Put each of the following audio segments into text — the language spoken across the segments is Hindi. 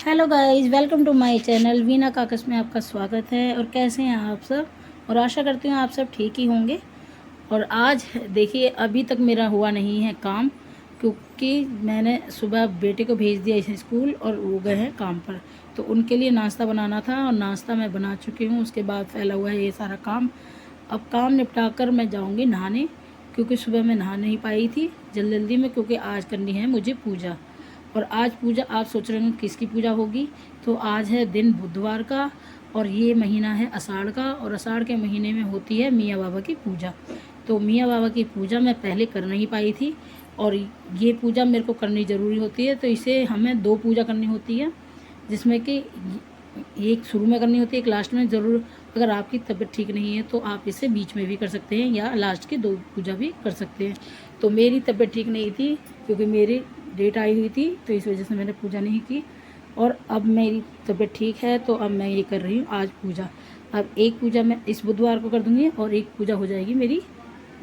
Hello guys, welcome to my channel Veena काकस में आपका स्वागत है। और कैसे हैं आप सब? और आशा करती हूँ आप सब ठीक ही होंगे। और आज देखिए, अभी तक मेरा हुआ नहीं है काम, क्योंकि मैंने सुबह बेटे को भेज दिया इस स्कूल और वो गए हैं काम पर। तो उनके लिए नाश्ता बनाना था और नाश्ता मैं बना चुकी हूँ। उसके बाद फैला हुआ है ये सारा काम। अब काम निपटा कर मैं जाऊँगी नहाने, क्योंकि सुबह मैं नहा नहीं पाई थी जल्दी जल्दी में, क्योंकि आज करनी है मुझे पूजा। और आज पूजा आप सोच रहे हो किसकी पूजा होगी? तो आज है दिन बुधवार का और ये महीना है आषाढ़ का, और आषाढ़ के महीने में होती है मियाँ बाबा की पूजा। तो मियाँ बाबा की पूजा मैं पहले कर नहीं पाई थी, और ये पूजा मेरे को करनी ज़रूरी होती है। तो इसे हमें दो पूजा करनी होती है, जिसमें कि एक शुरू में करनी होती है, एक लास्ट में। ज़रूर अगर आपकी तबीयत ठीक नहीं है तो आप इसे बीच में भी कर सकते हैं या लास्ट की दो पूजा भी कर सकते हैं। तो मेरी तबीयत ठीक नहीं थी, क्योंकि मेरी डेट आई हुई थी, तो इस वजह से मैंने पूजा नहीं की। और अब मेरी तबीयत ठीक है, तो अब मैं ये कर रही हूँ आज पूजा। अब एक पूजा मैं इस बुधवार को कर दूँगी और एक पूजा हो जाएगी मेरी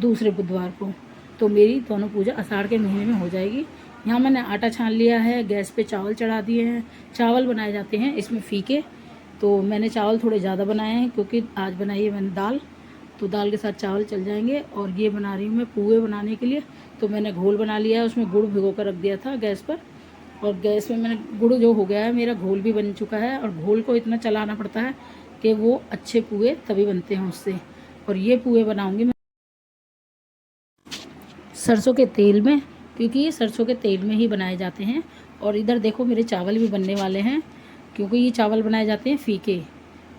दूसरे बुधवार को। तो मेरी दोनों पूजा आषाढ़ के महीने में हो जाएगी। यहाँ मैंने आटा छान लिया है, गैस पे चावल चढ़ा दिए हैं। चावल बनाए जाते हैं इसमें फीके, तो मैंने चावल थोड़े ज़्यादा बनाए हैं, क्योंकि आज बनाई है मैंने दाल, तो दाल के साथ चावल चल जाएंगे। और ये बना रही हूँ मैं पुए बनाने के लिए। तो मैंने घोल बना लिया है, उसमें गुड़ भिगो कर रख दिया था गैस पर, और गैस में मैंने गुड़ जो हो गया है, मेरा घोल भी बन चुका है। और घोल को इतना चलाना पड़ता है कि वो अच्छे पुए तभी बनते हैं उससे। और ये पुए बनाऊँगी मैं सरसों के तेल में, क्योंकि ये सरसों के तेल में ही बनाए जाते हैं। और इधर देखो मेरे चावल भी बनने वाले हैं, क्योंकि ये चावल बनाए जाते हैं फीके।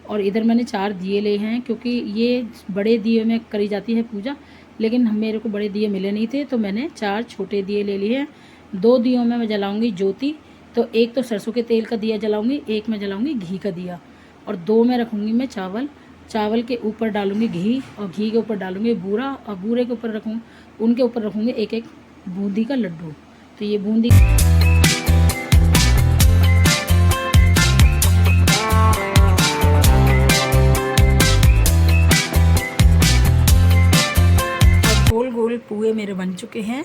और इधर मैंने 4 दिए ले हैं, क्योंकि ये बड़े दिए में करी जाती है पूजा, लेकिन मेरे को बड़े दिए मिले नहीं थे, तो मैंने 4 छोटे दिए ले लिए हैं। 2 दियों में मैं जलाऊंगी ज्योति। तो एक तो सरसों के तेल का दिया जलाऊंगी, एक मैं जलाऊंगी घी का दिया, और 2 में रखूँगी मैं चावल। चावल के ऊपर डालूंगी घी, और घी के ऊपर डालूंगी बूरा, और बूरे के ऊपर उनके ऊपर रखूँगी एक एक बूंदी का लड्डू। तो ये बूंदी गोल गोल पुए मेरे बन चुके हैं,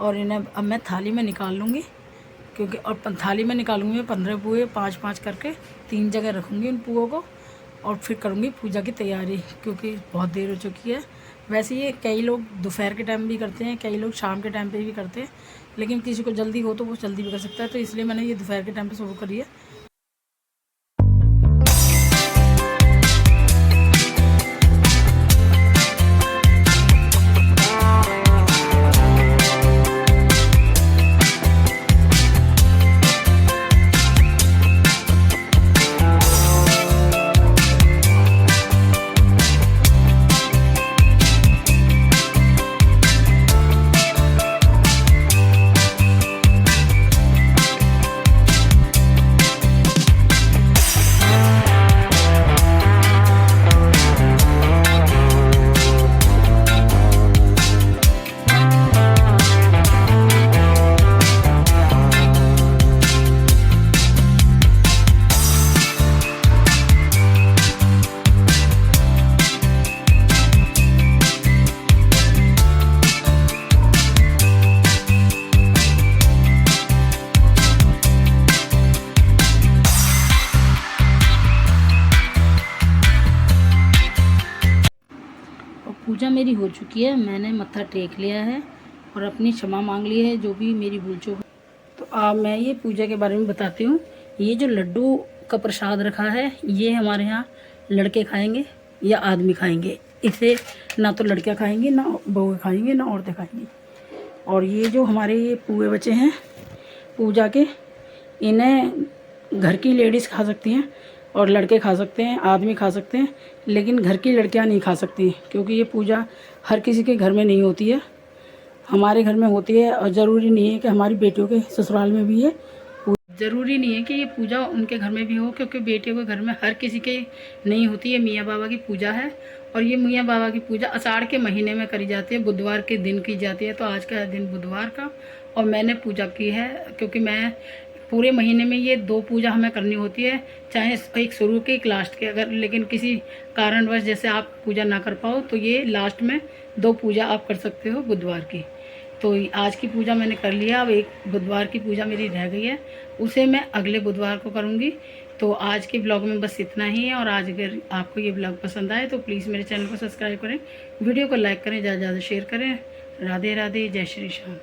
और इन्हें अब मैं थाली में निकाल लूँगी, क्योंकि और थाली में निकालूंगी मैं 15 पुए 5-5 करके 3 जगह रखूँगी उन पुओं को। और फिर करूँगी पूजा की तैयारी, क्योंकि बहुत देर हो चुकी है। वैसे ये कई लोग दोपहर के टाइम भी करते हैं, कई लोग शाम के टाइम पे भी करते हैं, लेकिन किसी को जल्दी हो तो वो जल्दी भी कर सकता है। तो इसलिए मैंने ये दोपहर के टाइम पे शुरू करी है। पूजा मेरी हो चुकी है, मैंने मत्था टेक लिया है और अपनी क्षमा मांग ली है जो भी मेरी भूल चूक। तो मैं ये पूजा के बारे में बताती हूँ। ये जो लड्डू का प्रसाद रखा है, ये हमारे यहाँ लड़के खाएंगे या आदमी खाएंगे। इसे ना तो लड़कियाँ खाएंगी, ना बहू खाएंगी, ना औरतें खाएंगी। और ये जो हमारे ये पुए बचे हैं पूजा के, इन्हें घर की लेडीज़ खा सकती हैं, और लड़के खा सकते हैं, आदमी खा सकते हैं, लेकिन घर की लड़कियां नहीं खा सकती, क्योंकि ये पूजा हर किसी के घर में नहीं होती है, हमारे घर में होती है। और ज़रूरी नहीं है कि हमारी बेटियों के ससुराल में भी है, ज़रूरी नहीं है कि ये पूजा उनके घर में भी हो, क्योंकि बेटियों के घर में हर किसी के नहीं होती है। मियाँ बाबा की पूजा है, और ये मियाँ बाबा की पूजा आषाढ़ के महीने में करी जाती है, बुधवार के दिन की जाती है। तो आज का है दिन बुधवार का, और मैंने पूजा की है, क्योंकि मैं पूरे महीने में ये 2 पूजा हमें करनी होती है, चाहे एक शुरू की एक लास्ट के। अगर लेकिन किसी कारणवश जैसे आप पूजा ना कर पाओ, तो ये लास्ट में 2 पूजा आप कर सकते हो बुधवार की। तो आज की पूजा मैंने कर लिया। अब एक बुधवार की पूजा मेरी रह गई है, उसे मैं अगले बुधवार को करूँगी। तो आज के ब्लॉग में बस इतना ही है। और आज अगर आपको ये ब्लॉग पसंद आए तो प्लीज़ मेरे चैनल को सब्सक्राइब करें, वीडियो को लाइक करें, ज़्यादा से ज़्यादा शेयर करें। राधे राधे, जय श्री श्याम।